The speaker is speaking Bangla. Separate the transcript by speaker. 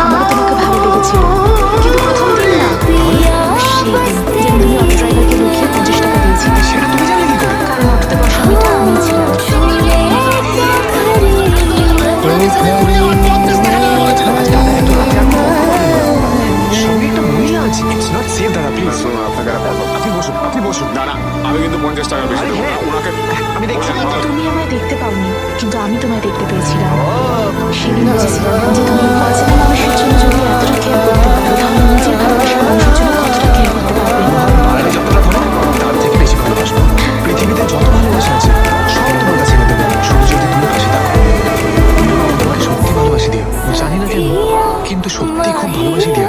Speaker 1: আমারও তোমাকে ভালো লেগেছিল, কিন্তু প্রথম দিন না, সেই দিন যেদিন তুমি অটো ড্রাইভারকে লুকিয়ে 50 টাকা দিয়েছিলে।
Speaker 2: সেটা তুমি জানলে কি করে?
Speaker 1: কারণ অটোতে বসা মেয়েটা আমিই ছিলাম।
Speaker 2: সঙ্গে একটা মহিলা আছে। ইটস নট সেফ দাদা, প্লিজ। আপনি বসুন, আপনি বসুন।
Speaker 3: না না, আমি কিন্তু 50 টাকা বেশি দেবো না। ওনাকে
Speaker 2: আমি দেখছি।
Speaker 1: তুমি আমায় দেখতে পাওনি, কিন্তু আমি তোমায় দেখতে পেয়েছিলাম। সেদিন বুঝেছিলাম যে তুমি অচেনা মানুষের জন্য যদি এতটা কেয়ার করতে পারো, তাহলে নিজের ভালোবাসার মানুষের জন্য কতটা কেয়ার করতে পারবে।
Speaker 2: বাইরে যতটা ধরে তার থেকে বেশি ভালোবাসবো। পৃথিবীতে যত ভালোবাসা আছে সব তোমার কাছে নিতে পারো, শুধু যদি তুমি পাশে থাকো। আমি তোমাকে সত্যি ভালোবাসি দিয়া, জানি না কেন, কিন্তু সত্যি খুব ভালোবাসি দিয়া।